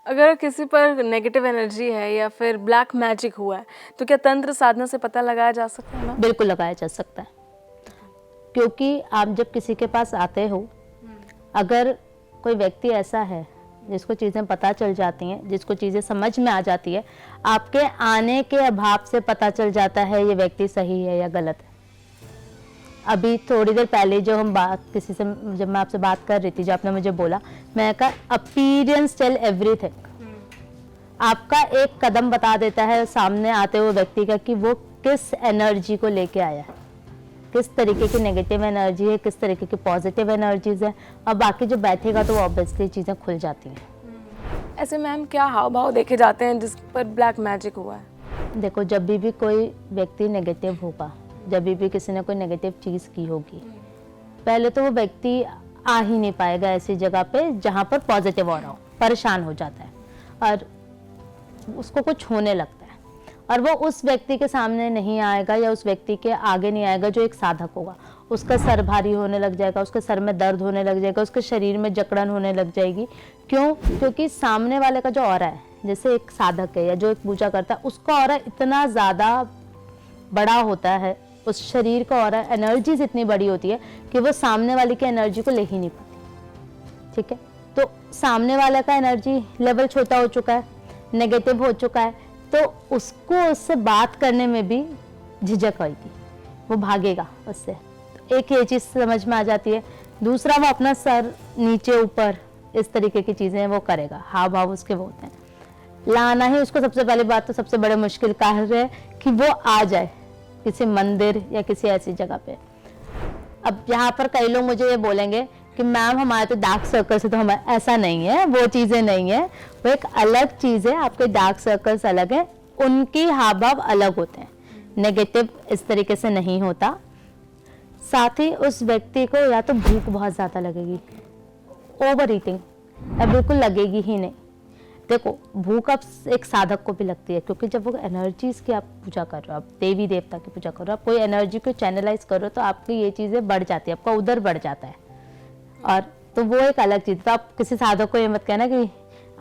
अगर किसी पर नेगेटिव एनर्जी है या फिर ब्लैक मैजिक हुआ है तो क्या तंत्र साधना से पता लगाया जा सकता है ना? बिल्कुल लगाया जा सकता है, क्योंकि आप जब किसी के पास आते हो, अगर कोई व्यक्ति ऐसा है जिसको चीज़ें पता चल जाती हैं, जिसको चीज़ें समझ में आ जाती है, आपके आने के अभाव से पता चल जाता है ये व्यक्ति सही है या गलत है। अभी थोड़ी देर पहले जो हम बात किसी से, जब मैं आपसे बात कर रही थी, जो आपने मुझे बोला, मैं कहा अपीयरेंस टेल एवरीथिंग। आपका एक कदम बता देता है सामने आते हुए व्यक्ति का कि वो किस एनर्जी को लेके आया है, किस तरीके की नेगेटिव एनर्जी है, किस तरीके की पॉजिटिव एनर्जीज है, और बाकी जो बैठेगा तो ऑब्वियसली चीज़ें खुल जाती हैं। ऐसे मैम क्या हाव भाव देखे जाते हैं जिस पर ब्लैक मैजिक हुआ है? देखो, जब भी कोई व्यक्ति नेगेटिव होगा, जब भी किसी ने कोई नेगेटिव चीज़ की होगी, पहले तो वो व्यक्ति आ ही नहीं पाएगा ऐसी जगह पे जहाँ पर पॉजिटिव हो रहा हो, परेशान हो जाता है और उसको कुछ होने लगता है, और वो उस व्यक्ति के सामने नहीं आएगा या उस व्यक्ति के आगे नहीं आएगा जो एक साधक होगा। उसका सर भारी होने लग जाएगा, उसके सर में दर्द होने लग जाएगा, उसके शरीर में जकड़न होने लग जाएगी। क्यों? क्योंकि सामने वाले का जो ऑरा है, जैसे एक साधक है या जो एक पूजा करता है, उसका ऑरा इतना ज़्यादा बड़ा होता है, उस शरीर का ऑरा एनर्जीज इतनी बड़ी होती है कि वो सामने वाले की एनर्जी को ले ही नहीं पाती। ठीक है, तो सामने वाले का एनर्जी लेवल छोटा हो चुका है, नेगेटिव हो चुका है, तो उसको उससे बात करने में भी झिझक आएगी, वो भागेगा उससे। तो एक ये चीज़ समझ में आ जाती है। दूसरा, वो अपना सर नीचे ऊपर इस तरीके की चीज़ें वो करेगा, हाव भाव उसके वो होते हैं। लाना ही उसको सबसे पहली बात तो सबसे बड़े मुश्किल कार्य है कि वो आ जाए किसी मंदिर या किसी ऐसी जगह पे। अब यहाँ पर कई लोग मुझे ये बोलेंगे कि मैम हमारे तो डार्क सर्कल से, तो हमारे ऐसा नहीं है, वो चीज़ें नहीं है, वो एक अलग चीज़ है। आपके डार्क सर्कल्स अलग है, उनकी हाव भाव अलग होते हैं, नेगेटिव इस तरीके से नहीं होता। साथ ही उस व्यक्ति को या तो भूख बहुत ज़्यादा लगेगी, ओवर ईटिंग, या बिल्कुल लगेगी ही नहीं। देखो, भूख अब एक साधक को भी लगती है, क्योंकि जब वो एनर्जीज की आप पूजा कर रहे हो, आप देवी देवता की पूजा कर रहे हो, आप कोई एनर्जी को चैनलाइज कर रहे हो, तो आपकी ये चीज़ें बढ़ जाती है, आपका उधर बढ़ जाता है, और तो वो एक अलग चीज़। तो आप किसी साधक को ये मत कहना कि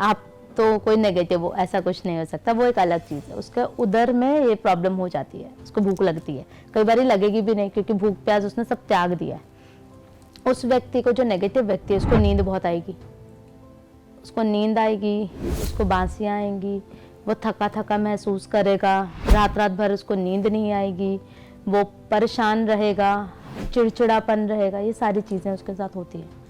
आप तो कोई नेगेटिव हो, ऐसा कुछ नहीं हो सकता, वो एक अलग चीज़ है। उसके उधर में ये प्रॉब्लम हो जाती है, उसको भूख लगती है, कई बार लगेगी भी नहीं, क्योंकि भूख प्यास उसने सब त्याग दिया है। उस व्यक्ति को, जो नेगेटिव व्यक्ति है, उसको नींद बहुत आएगी, उसको नींद आएगी, उसको बांसियाँ आएंगी, वो थका थका महसूस करेगा, रात रात भर उसको नींद नहीं आएगी, वो परेशान रहेगा, चिड़चिड़ापन रहेगा, ये सारी चीज़ें उसके साथ होती है।